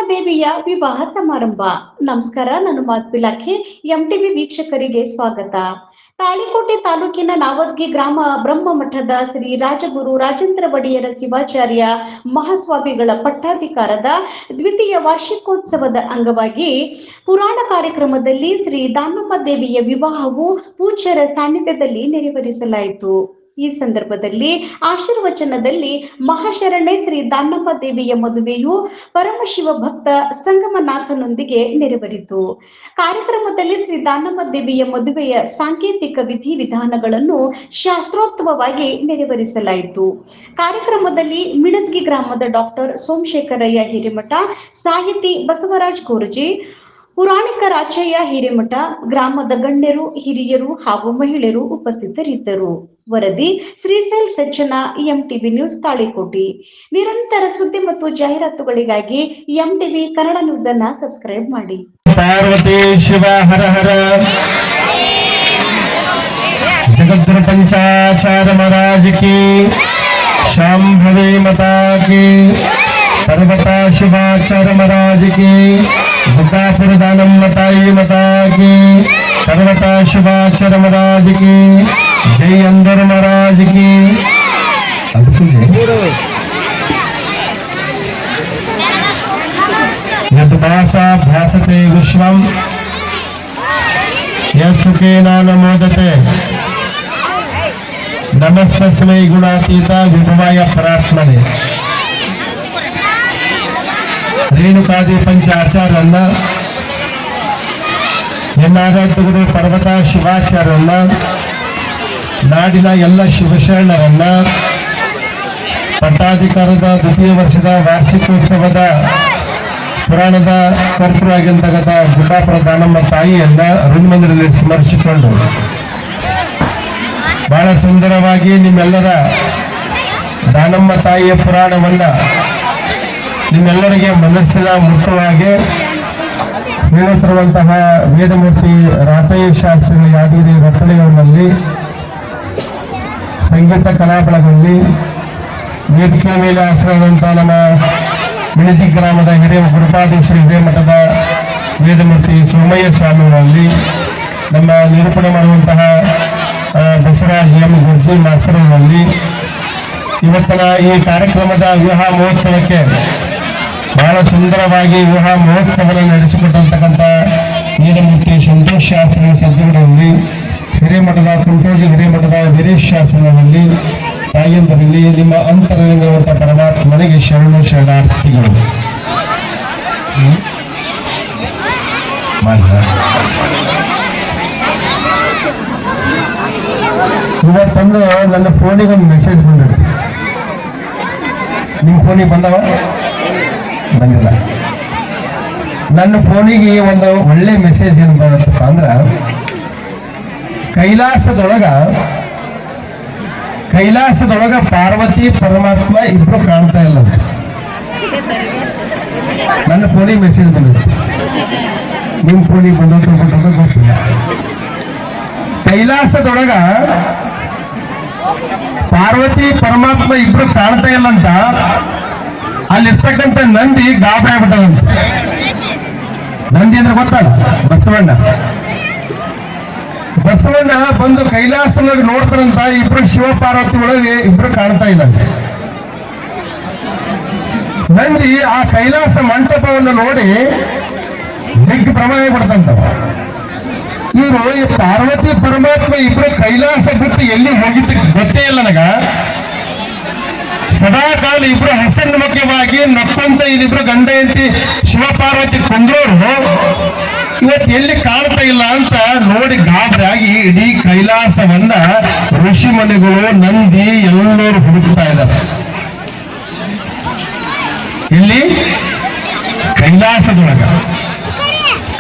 ದೇವಿಯ ವಿವಾಹ ಸಮಾರಂಭ. ನಮಸ್ಕಾರ, ನಾನು ಮಾತ್ಬಿಲಾಖೆ. ಎಂಟಿವಿ ವೀಕ್ಷಕರಿಗೆ ಸ್ವಾಗತ. ತಾಳಿಕೋಟೆ ತಾಲೂಕಿನ ನಾವದ್ಗಿ ಗ್ರಾಮ ಬ್ರಹ್ಮ ಮಠದ ಶ್ರೀ ರಾಜಗುರು ರಾಜೇಂದ್ರ ಒಡೆಯರ ಶಿವಾಚಾರ್ಯ ಮಹಾಸ್ವಾಮಿಗಳ ಪಟ್ಟಾಧಿಕಾರದ ದ್ವಿತೀಯ ವಾರ್ಷಿಕೋತ್ಸವದ ಅಂಗವಾಗಿ ಪುರಾಣ ಕಾರ್ಯಕ್ರಮದಲ್ಲಿ ಶ್ರೀ ದಾನಮ್ಮ ದೇವಿಯ ವಿವಾಹವು ಪೂಜ್ಯರ ಸಾನ್ನಿಧ್ಯದಲ್ಲಿ ನೆರವೇರಿಸಲಾಯಿತು. ಈ ಸಂದರ್ಭದಲ್ಲಿ ಆಶೀರ್ವಚನದಲ್ಲಿ ಮಹಾಶರಣೆ ಶ್ರೀ ದಾನಮ್ಮ ದೇವಿಯ ಮದುವೆಯು ಪರಮಶಿವ ಭಕ್ತ ಸಂಗಮನಾಥನೊಂದಿಗೆ ನೆರವೇರಿತು. ಕಾರ್ಯಕ್ರಮದಲ್ಲಿ ಶ್ರೀ ದಾನಮ್ಮ ದೇವಿಯ ಮದುವೆಯ ಸಾಂಕೇತಿಕ ವಿಧಿವಿಧಾನಗಳನ್ನು ಶಾಸ್ತ್ರೋಕ್ತವಾಗಿ ನೆರವೇರಿಸಲಾಯಿತು. ಕಾರ್ಯಕ್ರಮದಲ್ಲಿ ಮಿಣಸ್ಗಿ ಗ್ರಾಮದ ಡಾಕ್ಟರ್ ಸೋಮಶೇಖರಯ್ಯ ಹಿರೇಮಠ, ಸಾಹಿತಿ ಬಸವರಾಜ್ ಕೋರ್ಜಿ, ಪುರಾಣಿಕ ರಾಚಯ್ಯ ಹಿರೇಮಠ, ಗ್ರಾಮದ ಗಣ್ಯರು, ಹಿರಿಯರು ಹಾಗೂ ಮಹಿಳೆಯರು ಉಪಸ್ಥಿತರಿದ್ದರು. ವರದಿ ಶ್ರೀಶೈಲ್ ಸಜ್ಜನ, ಎಂಟಿವಿ ನ್ಯೂಸ್, ತಾಳಿಕೋಟೆ. ನಿರಂತರ ಸುದ್ದಿ ಮತ್ತು ಜಾಹೀರಾತುಗಳಿಗಾಗಿ ಎಂಟಿವಿ ಕನ್ನಡ ನ್ಯೂಸ್ ಅನ್ನ ಸಬ್ಸ್ಕ್ರೈಬ್ ಮಾಡಿ. ಪಾರ್ವತಿ ಶಿವ ಹರ ಹರ. ಜಗದ್ಗುರು ಪಂಚಾಚಾರ ಮಹಾರಾಜ್ ಕಿ, ಶಾಂಭವಿ ಮಾತಾ ಕಿ, ಸರ್ವತಾ ಶಿವಾಚಾರ್ಯ ಮಹಾರಾಜ್ ಕಿ, बुद्धापुर दानम्मा ताई माता की, सर्वता शिवाचार्य महाराज की, जय अंदर महाराज की. यद्भासा भासते विश्वम यत्सुखेन नमोदते. नमस्तस्मै गुणातीता विभवाय परात्मने. ರೇಣುಕಾದಿ ಪಂಚಾಚಾರ್ಯರನ್ನ, ಎನ್ನಾರಾಧ್ಯಗುರು ಪರ್ವತ ಶಿವಾಚಾರ್ಯರನ್ನ, ನಾಡಿನ ಎಲ್ಲ ಶಿವಶರಣರನ್ನ, ಪಟ್ಟಾಧಿಕಾರದ ದ್ವಿತೀಯ ವರ್ಷದ ವಾರ್ಷಿಕೋತ್ಸವದ ಪುರಾಣದ ಕರ್ತೃವಾಗಿರ್ತಕ್ಕಂಥ ಗುಡ್ಡಾಪುರ ದಾನಮ್ಮ ತಾಯಿಯನ್ನ ಋಣಮಂದಿರದಲ್ಲಿ ಸ್ಮರಿಸಿಕೊಂಡು ಬಹಳ ಸುಂದರವಾಗಿ ನಿಮ್ಮೆಲ್ಲರ ದಾನಮ್ಮ ತಾಯಿಯ ಪುರಾಣವನ್ನ ನಿಮ್ಮೆಲ್ಲರಿಗೆ ಮನಸ್ಸಿನ ಮುಖ್ಯವಾಗಿ ಹೇಳುತ್ತಿರುವಂತಹ ವೇದಮೂರ್ತಿ ರಾಚಯ್ಯ ಶಾಸ್ತ್ರಿಗಳ ಯಾದಗಿರಿ ರತ್ನಗಳಲ್ಲಿ ಸಂಗೀತ ಕಲಾಬಳಗಲ್ಲಿ ವೇದಿಕೆ ಮೇಲೆ ಆಶ್ರಯದಂತಹ ನಮ್ಮ ಮಿಣಜಿ ಗ್ರಾಮದ ಹಿರಿಯ ಗುರುಪಾದೇಶ್ವರಿ ಹಿರೇಮಠದ ವೇದಮೂರ್ತಿ ಸೋಮಯ್ಯ ಸ್ವಾಮಿಗಳಲ್ಲಿ, ನಮ್ಮ ನಿರೂಪಣೆ ಮಾಡುವಂತಹ ಬಸವರಾಜ್ ಎಂ ಗುರ್ಜಿ ಮಾಸ್ತರರಲ್ಲಿ ಇವತ್ತಿನ ಈ ಕಾರ್ಯಕ್ರಮದ ವಿವಾಹ ಮಹೋತ್ಸವಕ್ಕೆ ಬಹಳ ಸುಂದರವಾಗಿ ವಿವಾಹ ಮಹೋತ್ಸವವನ್ನು ನಡೆಸಿಕೊಟ್ಟಂತಕ್ಕಂಥ ವೇದಮೂರ್ತಿ ಸಂತೋಷ್ ಶಾಸ್ತ್ರಿ ಸದ್ಗುರುಗಳಲ್ಲಿ, ಹಿರೇಮಠದ ಕುಂಟೋಜಿ ಹಿರೇಮಠದ ವೀರೇಶ್ ಶಾಸ್ತ್ರಿಗಳಲ್ಲಿ, ತಾಯಿಯಂದರಲ್ಲಿ ನಿಮ್ಮ ಅಂತರಂಗವಂತ ಪರಮಾತ್ಮನಿಗೆ ಶರಣು ಶರಣಾರ್ಥಿಗಳು. ಇವತ್ತಂದು ನನ್ನ ಫೋನಿಗೆ ಒಂದು ಮೆಸೇಜ್ ಬಂದಿದೆ. ನಿಮ್ಮ ಫೋನಿಗೆ ಬಂದವ? ಬಂದಿಲ್ಲ. ನನ್ನ ಫೋನಿಗೆ ಒಂದು ಒಳ್ಳೆ ಮೆಸೇಜ್ ಏನು ಬರುತ್ತಪ್ಪ ಅಂದ್ರ, ಕೈಲಾಸದೊಳಗ ಪಾರ್ವತಿ ಪರಮಾತ್ಮ ಇಬ್ರು ಕಾಣ್ತಾ ಇಲ್ಲ. ನನ್ನ ಫೋನಿಗೆ ಮೆಸೇಜ್ ಬಂದಿದೆ. ನಿಮ್ಮ ಫೋನಿಗೆ ಬಂದೋದು ಗೊತ್ತಿಲ್ಲ. ಕೈಲಾಸದೊಳಗ ಪಾರ್ವತಿ ಪರಮಾತ್ಮ ಇಬ್ರು ಕಾಣ್ತಾ ಇಲ್ಲ ಅಂತ ಅಲ್ಲಿರ್ತಕ್ಕಂಥ ನಂದಿ ಗಾಬರಿ ಆಗ್ಬಿಟ್ಟದಂತ. ನಂದಿ ಅಂದ್ರೆ ಗೊತ್ತಲ್ಲ, ಬಸವಣ್ಣ. ಬಸವಣ್ಣ ಬಂದು ಕೈಲಾಸದೊಳಗೆ ನೋಡ್ತಾರಂತ ಇಬ್ರು ಶಿವ ಪಾರ್ವತಿ ಒಳಗೆ ಇಬ್ರು ಕಾಣ್ತಾ ಇಲ್ಲ. ನಂದಿ ಆ ಕೈಲಾಸ ಮಂಟಪವನ್ನು ನೋಡಿ ದಿಗ್ಭ್ರಮೆ ಬಿಡ್ತಂತ. ಇವರು ಈ ಪಾರ್ವತಿ ಪರಮಾತ್ಮ ಇಬ್ರು ಕೈಲಾಸ ಬಿಟ್ಟು ಎಲ್ಲಿ ಹೋಗಿದ್ದ ಗೊತ್ತೇ ಇಲ್ಲ ನನಗ. ಸದಾ ಕಾಲ ಇಬ್ರು ಹಸನ್ಮುಖವಾಗಿ ನಕ್ಕಂತ ಇದಿಬ್ರು ಗಂಡ ಹೆಂಡತಿ ಶಿವಪಾರ್ವತಿ ಕೊಂದ್ರೋರು ಇವತ್ತು ಎಲ್ಲಿ ಕಾಣ್ತಾ ಇಲ್ಲ ಅಂತ ನೋಡಿ ಗಾಬರಿಯಾಗಿ ಇಡೀ ಕೈಲಾಸವನ್ನ ಋಷಿ ಮುನಿಗಳು, ನಂದಿ ಎಲ್ಲರೂ ಹುಡುಕ್ತಾ ಇದ್ದಾರೆ. ಇಲ್ಲಿ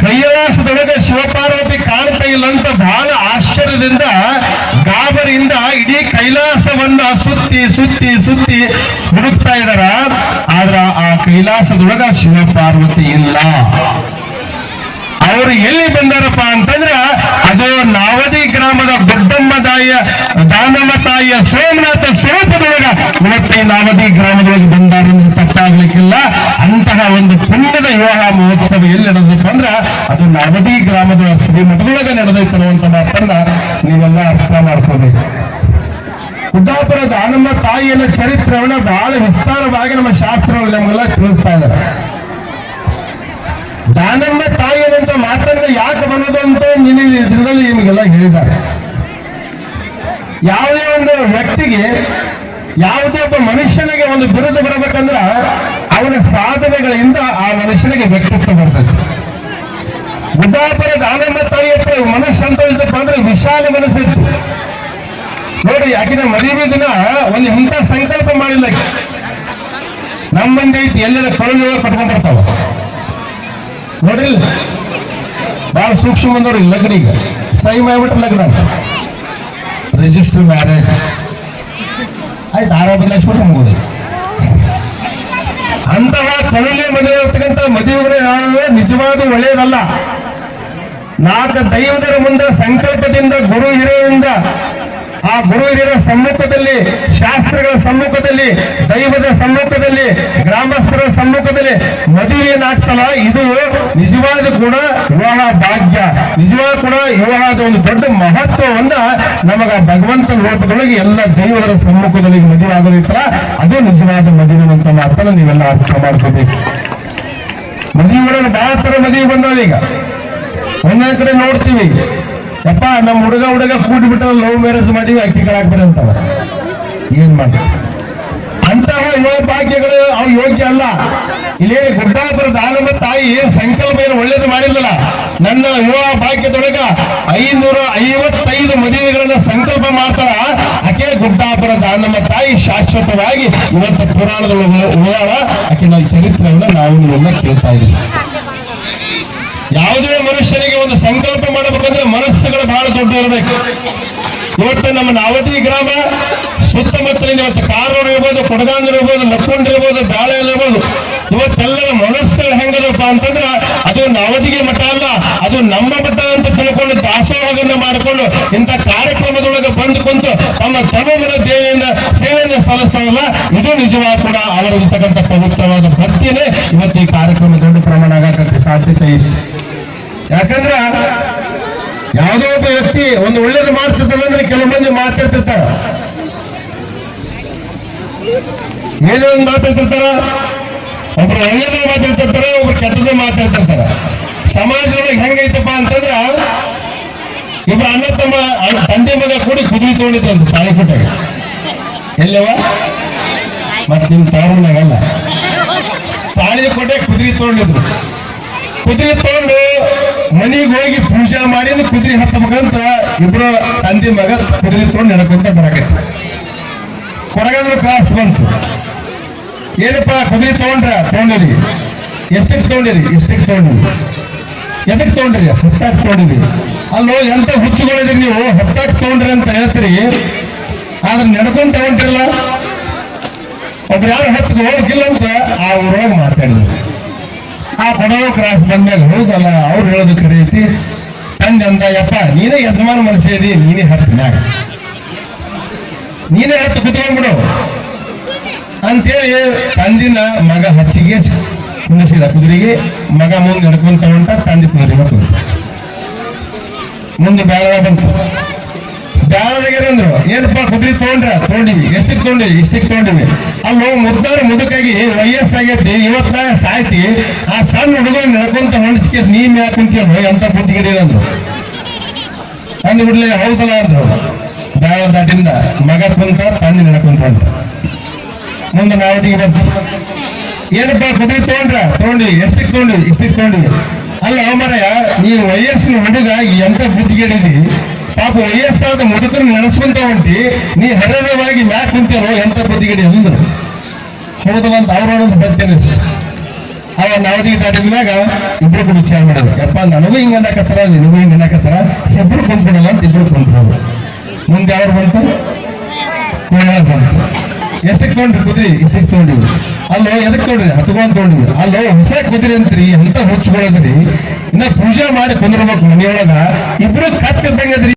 ಕೈಲಾಸದೊಳಗೆ ಶಿವಪಾರ್ವತಿ ಕಾಣ್ತಾ ಇಲ್ಲ ಅಂತ ಬಹಳ ಆಶ್ಚರ್ಯದಿಂದ ಗಾಬರಿಯಿಂದ ಇಡೀ ಕೈಲಾಸವನ್ನ ಸುತ್ತಿ ಸುತ್ತಿ ಸುತ್ತಿ ಹುಡುಕ್ತಾ ಇದ್ದಾರ. ಆದ್ರ ಆ ಕೈಲಾಸದೊಳಗ ಶಿವಪಾರ್ವತಿ ಇಲ್ಲ. ಅವರು ಎಲ್ಲಿ ಬಂದಾರಪ್ಪ ಅಂತಂದ್ರ ಅದು ನಾವದಿ ಗ್ರಾಮದ ದೊಡ್ಡಮ್ಮ ದಾನಮ್ಮ ತಾಯಿಯ ಸೋಮನಾಥ ಸ್ವರೂಪದೊಳಗ ಇವತ್ತೇ ನಾವದಿ ಗ್ರಾಮದೊಳಗೆ ಬಂದಾರ. ಗೊತ್ತಾಗ್ಲಿಕ್ಕಿಲ್ಲ. ಅಂತಹ ಒಂದು ಪುಣ್ಯದ ವಿವಾಹ ಮಹೋತ್ಸವ ಎಲ್ಲಿ ನಡೆದಪ್ಪ ಅಂದ್ರ ಅದು ನವದಿ ಗ್ರಾಮದ ಶ್ರೀಮಠದೊಳಗೆ ನಡೆದೈತೆ ಅನ್ನುವಂತ ಮಾತನ್ನ ನೀವೆಲ್ಲ ಅರ್ಥ ಮಾಡ್ಕೋಬೇಕು. ಕುಂದಾಪುರ ದಾನಮ್ಮ ತಾಯಿಯ ಚರಿತ್ರೆಯನ್ನ ಬಹಳ ವಿಸ್ತಾರವಾಗಿ ನಮ್ಮ ಶಾಸ್ತ್ರಗಳು ನಮಗೆಲ್ಲ ತಿಳಿಸ್ತಾ ಇದ್ದಾರೆ. ದಾನಮ್ಮ ತಾಯಿಯಂತ ಮಾತನ್ನ ಯಾಕೆ ಬರೋದು ಅಂತ ಇದರಲ್ಲಿ ನಿಮಗೆಲ್ಲ ಹೇಳಿದ್ದಾರೆ. ಯಾವುದೇ ಒಂದು ವ್ಯಕ್ತಿಗೆ, ಯಾವುದೇ ಒಬ್ಬ ಮನುಷ್ಯನಿಗೆ ಒಂದು ಬಿರುದು ಬರಬೇಕಂದ್ರ ಅವನ ಸಾಧನೆಗಳಿಂದ ಆ ಮನುಷ್ಯನಿಗೆ ವ್ಯಕ್ತಿತ್ವ ಬರ್ತದೆ. ಕುಂದಾಪುರ ದಾನಮ್ಮ ತಾಯಿ ಹತ್ರ ಮನುಷ್ಯ ಅಂತ ಇದ್ದಪ್ಪ ಅಂದ್ರೆ ವಿಶಾಲ ಮನಸ್ಸಿತ್ತು ನೋಡಿ. ಆಕಿನ ಮದುವೆ ದಿನ ಒಂದು ಇಂಥ ಸಂಕಲ್ಪ ಮಾಡಿಲ್ಲ. ನಮ್ಮ ಮಂದಿ ಐತಿ ಎಲ್ಲರ ಕೊಳಲು ಕಟ್ಕೊಂಡ್ ಬರ್ತಾವ ನೋಡ್ರಿ. ಬಹಳ ಸೂಕ್ಷ್ಮ ಬಂದವ್ರಿ ಲಗ್ನಿಗೆ ಸಹಿ ಮಾಡ್ಬಿಟ್ರೆ ಲಗ್ನ ರಿಜಿಸ್ಟರ್ ಮ್ಯಾರೇಜ್ ಆಯ್ತು, ಆರೋಗ್ಯ ಮುಗುದು. ಅಂತಹ ಕೊಳಲೆ ಮದುವೆ ಇರ್ತಕ್ಕಂಥ ಮದುವೆ ನಿಜವಾದ ಒಳ್ಳೆಯದಲ್ಲ. 4 ದೈವದರ ಮುಂದೆ ಸಂಕಲ್ಪದಿಂದ ಗುರು ಹಿರಿಯರಿಂದ, ಆ ಗುರು ಹಿರಿಯರ ಸಮ್ಮುಖದಲ್ಲಿ, ಶಾಸ್ತ್ರಗಳ ಸಮ್ಮುಖದಲ್ಲಿ, ದೈವದ ಸಮ್ಮುಖದಲ್ಲಿ, ಗ್ರಾಮಸ್ಥರ ಸಮ್ಮುಖದಲ್ಲಿ ಮದುವೆ ಏನಾಗ್ತಲ್ಲ, ಇದು ನಿಜವಾದ ಕೂಡ ವಿವಾಹ ಭಾಗ್ಯ, ನಿಜವಾದ ಕೂಡ ವಿವಾಹದ ಒಂದು ದೊಡ್ಡ ಮಹತ್ವವನ್ನ ನಮಗ ಭಗವಂತನ ರೂಪದೊಳಗೆ ಎಲ್ಲ ದೈವದ ಸಮ್ಮುಖದಲ್ಲಿ ಮದುವೆ ಆಗೋದಿತ್ತಲ್ಲ, ಅದು ನಿಜವಾದ ಮದುವೆ ಅಂತ ಮಾತನ್ನ ನೀವೆಲ್ಲ ಅರ್ಥ ಮಾಡ್ಕೋಬೇಕು. ಮದುವೆಗಳಲ್ಲಿ ಬಹಳ ತರ ಮದುವೆ ಬಂದಾವ. ಈಗ ಒಂದೊಂದ್ ಕಡೆ ನೋಡ್ತೀವಿ, ಯಪ್ಪ ನಮ್ಮ ಹುಡುಗ ಕೂಡ್ಬಿಟ್ಟ ಲವ್ ಮ್ಯಾರೇಜ್ ಮಾಡಿವಿ ಅಕ್ಕಿ ಕಳಾಕ್ಬೇಡಿ ಅಂತವ. ಏನ್ ಮಾಡಿ ಅಂತಹ ಯುವ ಭಾಗ್ಯಗಳು ಅವು ಯೋಗ್ಯ ಅಲ್ಲ. ಇಲ್ಲಿ ಗುಡ್ಡಾಪುರ ದಾನಮ್ಮ ತಾಯಿ ಸಂಕಲ್ಪ ಏನು ಒಳ್ಳೇದು ಮಾಡಿಲ್ಲಲ್ಲ. ನನ್ನ ಯುವ ಭಾಗ್ಯದೊಳಗ 555 ಮದುವೆಗಳನ್ನ ಸಂಕಲ್ಪ ಮಾಡ್ತಾರ. ಆಕೆ ಗುಡ್ಡಾಪುರ ದಾನಮ್ಮ ತಾಯಿ ಶಾಶ್ವತವಾಗಿ ಇವತ್ತು ಪುರಾಣದೊಳಗೆ ಉಳಿದಾಳ. ಆಕೆನ ಚರಿತ್ರೆಯನ್ನ ನಾವು ನೀವೆಲ್ಲ ಕೇಳ್ತಾ ಇದ್ದೀವಿ. ಯಾವುದೇ ಮನುಷ್ಯನಿಗೆ ಒಂದು ಸಂಕಲ್ಪ ಮಾಡಬೇಕಂದ್ರೆ ಮನಸ್ಸುಗಳು ಬಹಳ ದೊಡ್ಡ ಇರಬೇಕು. ಇವತ್ತು ನಮ್ಮ ನವದಿ ಗ್ರಾಮ ಸುತ್ತಮುತ್ತಲಿನ ಇವತ್ತು ಕಾರೂರು ಇರ್ಬೋದು, ಕೊಡಗಾಂದ್ರ ಇರ್ಬೋದು, ಲಕ್ಕೊಂಡ್ರಿರ್ಬೋದು, ಬ್ಯಾಳೆ ಇರ್ಬೋದು, ಇವತ್ತೆಲ್ಲರ ಮನಸ್ಸುಗಳು ಹೆಂಗದಪ್ಪ ಅಂತಂದ್ರ ಅದು ನವದಿಗೆ ಮಠ ಅಲ್ಲ, ಅದು ನಮ್ಮ ಮಠ ಅಂತ ತಿಳ್ಕೊಂಡು ದಾಸೋಹವನ್ನು ಮಾಡಿಕೊಂಡು ಇಂಥ ಕಾರ್ಯಕ್ರಮದೊಳಗೆ ಬಂದು ಕುಂತು ತಮ್ಮ ತನುವಿನ ದೇವಿಯಿಂದ ಸೇವೆಯನ್ನು ಸಲ್ಲಿಸ್ತಾವಲ್ಲ, ಇದು ನಿಜವಾಗ ಕೂಡ ಅವರಿರ್ತಕ್ಕಂಥ ಪವಿತ್ರವಾದ ಭಕ್ತಿಯೇ ಇವತ್ತು ಈ ಕಾರ್ಯಕ್ರಮ ದೊಡ್ಡ ಪ್ರಮಾಣ ಆಗಕ್ಕೆ ಸಾಧ್ಯತೆ ಇದೆ. ಯಾಕಂದ್ರ ಯಾವುದೋ ಒಬ್ಬ ವ್ಯಕ್ತಿ ಒಂದು ಒಳ್ಳೇದು ಮಾಡ್ತಿರ್ತಾನೆ ಅಂದ್ರೆ ಕೆಲವು ಮಂದಿ ಮಾತಾಡ್ತಿರ್ತಾರ, ಏನೋ ಒಂದು ಮಾತಾಡ್ತಿರ್ತಾರ, ಒಬ್ರು ಒಳ್ಳೇದೇ ಮಾತಾಡ್ತಿರ್ತಾರ, ಒಬ್ರು ಕೆಟ್ಟದೇ ಮಾತಾಡ್ತಿರ್ತಾರ. ಸಮಾಜದೊಳಗೆ ಹೆಂಗೈತಪ್ಪ ಅಂತಂದ್ರ ಇಬ್ರು ಅಣ್ಣ ತಮ್ಮ ತಂದೆ ಮಗ ಕೂಡಿ ಕುದುರೆ ತಗೊಂಡಿದ್ರಂತ ತಾಳಿಕೋಟೆಗೆ. ಎಲ್ಲವ ಮತ್ ನಿಮ್ ತವರನಾಗಲ್ಲ, ತಾಳಿಕೋಟೆ ಕುದುರೆ ತಗೊಂಡಿದ್ರು. ಕುದುರೆ ತಗೊಂಡು ಮನೆಗೆ ಹೋಗಿ ಪೂಜೆ ಮಾಡಿ ಕುದುರೆ ಹತ್ತಬೇಕಂತ ಇಬ್ರು ತಂದೆ ಮಗ ಕುದುರೆ ತಗೊಂಡು ನಡ್ಕೊಂತ ಬರಕೈತಿ. ಕೊಡಗಾದ್ರು ಕ್ರಾಸ್ ಬಂತು. ಏನಪ್ಪಾ ಕುದುರೆ ತಗೊಂಡಿರಿ, ಎಷ್ಟಕ್ಕೆ ತಗೊಂಡಿರಿ, ಎದಕ್ಕೆ ತಗೊಂಡ್ರಿ, ಹತ್ತಾಕ್ ತಗೊಂಡಿರಿ. ಅಲ್ಲೋ ಎಂತ ಹುಚ್ಚುಗಳಿದ್ರಿ ನೀವು, ಹತ್ತಾಕ್ ತಗೊಂಡ್ರಿ ಅಂತ ಹೇಳ್ತೀರಿ, ಆದ್ರೆ ನಡ್ಕೊಂತ ತಗೊಂಡ್ರಿಲ್ಲ. ಒಬ್ರು ಯಾರು ಹತ್ತು ಹೋಗಿಲ್ಲ ಅಂತ ಆ ಊರೊಳಗೆ ಮಾತಾಡಿದ್ರು. ಆ ಕೊಡವ ಕ್ರಾಸ್ ಬಂದ್ಮೇಲೆ ಹೌದಲ್ಲ ಅವ್ರು ಹೇಳೋದು ಖರೆ ಐತಿ. ತಂದೆ ಅಂದ, ಯಪ್ಪ ನೀನೇ ಯಜಮಾನ ಮನಸ್ಸೇದಿ, ನೀನೇ ಹತ್ತು ಮ್ಯಾಗ, ನೀನೇ ಹತ್ತು ಕುತ್ಕೊಂಡ್ಬಿಡು ಅಂತೇಳಿ ತಂದಿನ ಮಗ ಹಚ್ಚಿಗೆ ಕುಂದಿಸಿದ ಕುದುರೆಗೆ. ಮಗ ಮುಂದೆ ನಡ್ಕೊಂತ ಹೊಂಟ, ತಂದೆ ಕುದುರೆಗೆ ಮುಂದೆ ಬ್ಯಾಳ ಬಂತು. ಬ್ಯಾಳದಾಗೇನಂದ್ರು, ಏನಪ್ಪಾ ಕುದುರೆ ತಗೊಂಡಿವಿ, ಎಷ್ಟಕ್ಕೆ ತಗೊಂಡಿವಿ, ಇಷ್ಟಕ್ಕೆ ತಗೊಂಡಿವಿ. ಅಲ್ಲೋ ಮುದ್ದಾರ ಮುದುಕಾಗಿ ವಯಸ್ಸಾಗೈತಿ, ಇವತ್ತ ಸಾಯ್ತಿ, ಆ ಸಣ್ಣ ಹುಡುಗರು ನಡ್ಕೊಂತ ಹೊಂಡಿಸ್ಕೆ ನೀ ಮ್ಯಾಕ್ ಕುಂತೀವಿ ಎಂತ ಬುದ್ಧಿಗಿರಿದಂದ್ರು. ತಂದು ಬಿಡ್ಲಿ, ಹೌದಲ್ಲ ಅಂದ್ರು. ಬ್ಯಾಳ ದಾಟಿಂದ ಮಗ ಕುಂತ, ತಂದೆ ನಡ್ಕೊಂತ ಹೊಂಟ. ಮುಂದೆ ನಾವಟಿಗೆ ಬಂತು. ಏನಪ್ಪಾ ಕುದುರೆ ತಗೊಂಡಿವಿ, ಎಷ್ಟಕ್ಕೆ ತಗೊಂಡಿವಿ, ಇಷ್ಟಕ್ಕೆ ತಗೊಂಡಿವಿ. ಅಲ್ಲ ಮರಯ, ನೀ ವಯಸ್ಸಿನ ಹುಡುಗ ಎಂತ ಬುದ್ಧಿಗಿಡಿದಿ, ಪಾಪ ವಯಸ್ಸಾದ ಮುದುಕರು ನೆನೆಸ್ಕೊಂತ ಹೊಂಟಿ, ನೀ ಹರದವಾಗಿ ಮ್ಯಾಕ್ ಕುಂತೇನೋ ಎಂತ ಬುದ್ಧಿಗಿಡಿ ಅಂದ್ರು. ಹೌದಲ್ಲ ಅಂತ ಅವ್ರೊಂದು ಸತ್ಯನ. ಅವ ನಾವದಿ ದಾಟಿದ್ಮ್ಯಾಗ ಇಬ್ರು ಕೂಡ ವಿಚಾರ ಮಾಡೋದು, ಯಪ್ಪ ನನಗೂ ಹಿಂಗ ಅನ್ನಕತ್ತಾರ, ನಿನಗೂ ಹಿಂಗ ಅನ್ನಕತ್ತಾರ, ಇಬ್ರು ಕುಂತ್ಬಿಡೋದು ಅಂತ ಇಬ್ರು ಕುಂತ್ಬಿಡೋದು. ಮುಂದೆ ಅವ್ರು ಬಂತು, ಬಂತು. ಎಷ್ಟಕ್ಕೆ ತಗೊಂಡ್ರಿ ಕುದುರೆ, ಇಷ್ಟಕ್ಕೆ ತಗೊಂಡಿವಿ. ಅಲ್ಲೋ ಎದಕ್ಕೆ ತಗೊಂಡ್ರಿ, ಹತ್ಕೊಂಡ್ ತಗೊಂಡಿವಿ. ಅಲ್ಲೋ ಹೊಸ ಕುದುರೆ ಅಂತ್ರಿ, ಎಂತ ಹುಚ್ಕೊಳದ್ರಿ, ಇನ್ನ ಪೂಜೆ ಮಾಡಿ ಕುಂದ್ರಬೇಕು ಮನೆಯೊಳಗ, ಇಬ್ರು ಕತ್ತಿದ್ದಂಗದ್ರಿ.